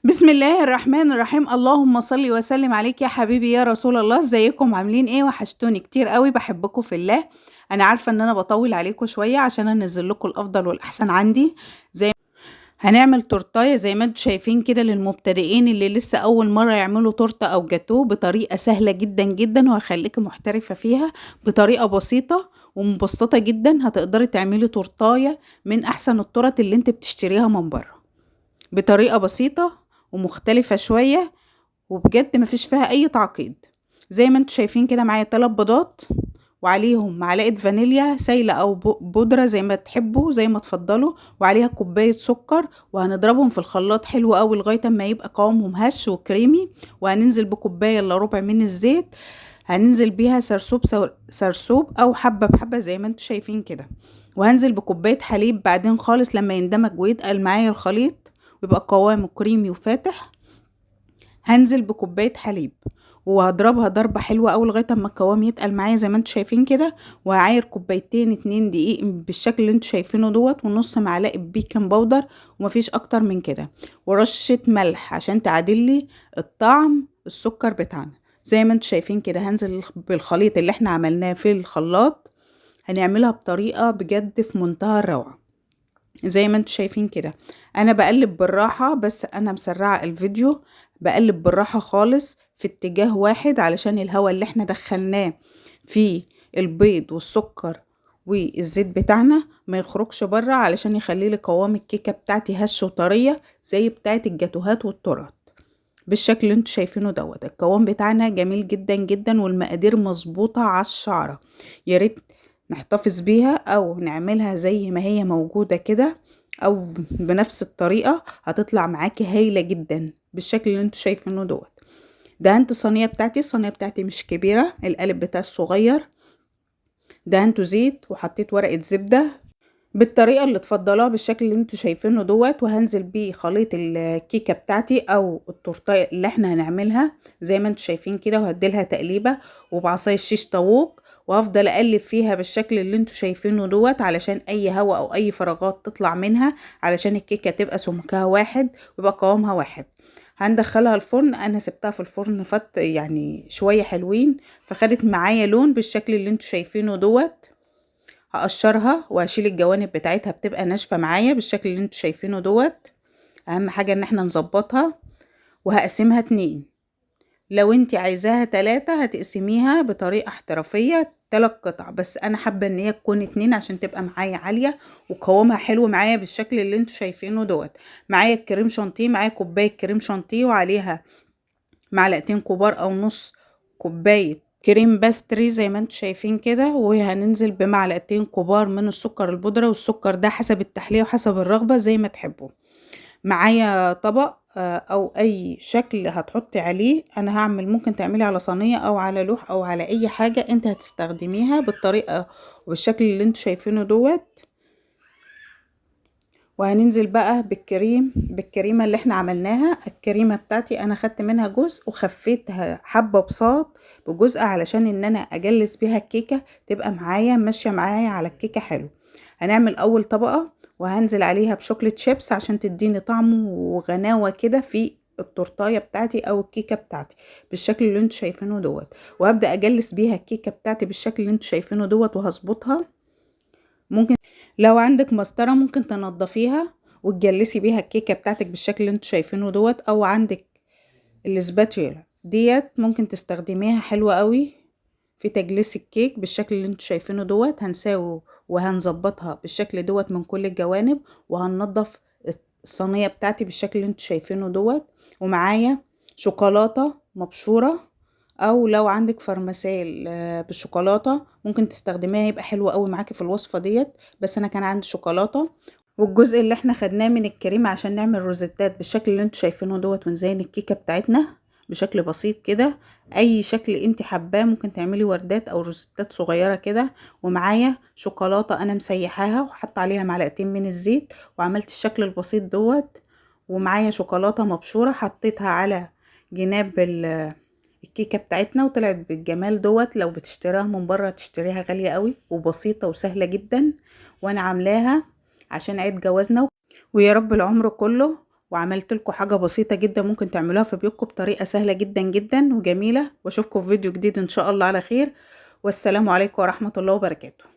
بسم الله الرحمن الرحيم. اللهم صل وسلم عليك يا حبيبي يا رسول الله. ازيكم عاملين ايه؟ وحشتوني كتير قوي، بحبكم في الله. انا عارفه ان انا بطول عليكم شويه عشان انزل لكم الافضل والاحسن عندي. زي هنعمل تورتايه زي ما انتم شايفين كده للمبتدئين اللي لسه اول مره يعملوا تورته او جاتوه بطريقه سهله جدا جدا، وهخليكي محترفه فيها بطريقه بسيطه ومبسطه جدا. هتقدري تعملي تورتايه من احسن التورت اللي انت بتشتريها من بره بطريقة بسيطة ومختلفة شوية، وبجد مفيش فيها أي تعقيد. زي ما انتوا شايفين كده معايا 3 بيضات وعليهم معلقة فانيليا سايلة أو بودرة زي ما تحبوا زي ما تفضلوا، وعليها كوباية سكر، وهنضربهم في الخلاط حلو قوي لغاية ما يبقى قوامهم هش وكريمي. وهننزل بكوباية إلا ربع من الزيت، هننزل بيها سرسوب أو حبة بحبة زي ما انتوا شايفين كده. وهنزل بكوباية حليب بعدين خالص لما يندمج ويتقل معايا الخليط ويبقى قوامه كريمي وفاتح. هنزل بكوباية حليب وهضربها ضربة حلوة أوي لغاية اما القوام يتقل معايا زي ما انتوا شايفين كده. وهعاير كوبايتين 2 دقيق بالشكل اللي انتوا شايفينه دوت، ونص معلقة بيكنج باودر، ومفيش اكتر من كده، ورشة ملح عشان تعدلي الطعم السكر بتاعنا. زي ما انتوا شايفين كده هنزل بالخليط اللي احنا عملناه في الخلاط. هنعملها بطريقة بجد في منتهى الروعة زي ما انتوا شايفين كده. انا بقلب بالراحة، بس انا مسرعة الفيديو، بقلب بالراحة خالص في اتجاه واحد علشان الهواء اللي احنا دخلناه في البيض والسكر والزيت بتاعنا ما يخرجش بره، علشان يخلي لي قوام الكيكة بتاعتي هش وطرية زي بتاعت الجاتوهات والتورت. بالشكل اللي انتوا شايفينه دوت القوام بتاعنا جميل جدا جدا، والمقادير مظبوطة على الشعرة. يا ريت نحتفظ بيها او نعملها زي ما هي موجودة كده، او بنفس الطريقة هتطلع معاكي هايلة جدا بالشكل اللي انتوا شايفينه دوت. دهنت الصينية بتاعتي مش كبيرة، القالب بتاعي صغير. دهنته زيت وحطيت ورقة زبدة بالطريقة اللي تفضلوها بالشكل اللي انتوا شايفينه دوت. وهنزل بيه خليط الكيكة بتاعتي او التورتايه اللي احنا هنعملها زي ما انتوا شايفين كده، وهديلها تقليبة وبعصاية شيش طاووق، وهفضل اقلب فيها بالشكل اللي انتوا شايفينه دوت علشان اي هواء او اي فراغات تطلع منها، علشان الكيكة تبقى سمكها واحد ويبقى قوامها واحد. هندخلها الفرن. انا سبتها في الفرن يعني شوية حلوين، فخدت معايا لون بالشكل اللي انتوا شايفينه دوت. هقشرها وهشيل الجوانب بتاعتها بتبقى ناشفة معايا بالشكل اللي انتوا شايفينه دوت. اهم حاجة ان احنا نظبطها. وهقسمها 2، لو انت عايزاها 3 هتقسميها بطريقة احترافية 3 قطع، بس انا حابة ان هي تكون 2 عشان تبقى معايا عالية وقوامها حلو معايا بالشكل اللي انتوا شايفينه دوت. معايا الكريم شانتيه، معايا كوباية كريم شانتيه وعليها معلقتين كبار او نص كوباية كريم باستري زي ما انتوا شايفين كده. وهننزل بمعلقتين كبار من السكر البودرة، والسكر ده حسب التحلية وحسب الرغبة زي ما تحبوا. معايا طبق او اي شكل هتحطي عليه. انا هعمل ممكن تعملي على صينية او على لوح او على اي حاجة انت هتستخدميها بالطريقة وبالشكل اللي انتوا شايفينه دوت. وهننزل بقى بالكريمة اللي احنا عملناها. الكريمة بتاعتي انا خدت منها جزء وخفيتها حبة بساط بجزء علشان ان انا اجلس بيها الكيكة تبقى معايا ماشية معايا على الكيكة حلو. هنعمل اول طبقة وهنزل عليها بشوكليت شيبس عشان تديني طعم وغناوة كده في التورتايه بتاعتي او الكيكه بتاعتي بالشكل اللي انتوا شايفينه دوت. وهبدا اجلس بيها الكيكه بتاعتي بالشكل اللي انتوا شايفينه دوت وهظبطها. ممكن لو عندك مسطرة ممكن تنضفيها وتجلسي بيها الكيكة بتاعتك بالشكل اللي انتوا شايفينه دوت، او عندك الاسباتيولا ديت ممكن تستخدميها حلوة قوي في تجليس الكيك بالشكل اللي انتوا شايفينه دوت. هنساوي وهنظبطها بالشكل دوت من كل الجوانب، وهننضف الصينية بتاعتي بالشكل اللي انتوا شايفينه دوت. ومعايا شوكولاتة مبشورة، او لو عندك فرماسيل بالشوكولاته ممكن تستخدميها يبقى حلو قوي معاكي في الوصفه ديت، بس انا كان عندي شوكولاته. والجزء اللي احنا خدناه من الكريمه عشان نعمل روزيتات بالشكل اللي انتوا شايفينه دوت، ونزين الكيكه بتاعتنا بشكل بسيط كده. اي شكل انت حباه ممكن تعملي وردات او روزيتات صغيره كده. ومعايا شوكولاته انا مسيحاها وحط عليها معلقتين من الزيت وعملت الشكل البسيط دوت. ومعايا شوكولاته مبشوره حطيتها على جناب الكيكه بتاعتنا وطلعت بالجمال دوت. لو بتشتريها من بره تشتريها غاليه قوي وبسيطه وسهله جدا، وانا عاملاها عشان عيد جوازنا. ويا رب العمر كله وعملت لكم حاجة بسيطة جدا ممكن تعملوها في بيوتكم بطريقة سهلة جدا جدا وجميلة، واشوفكم في فيديو جديد ان شاء الله على خير، والسلام عليكم ورحمة الله وبركاته.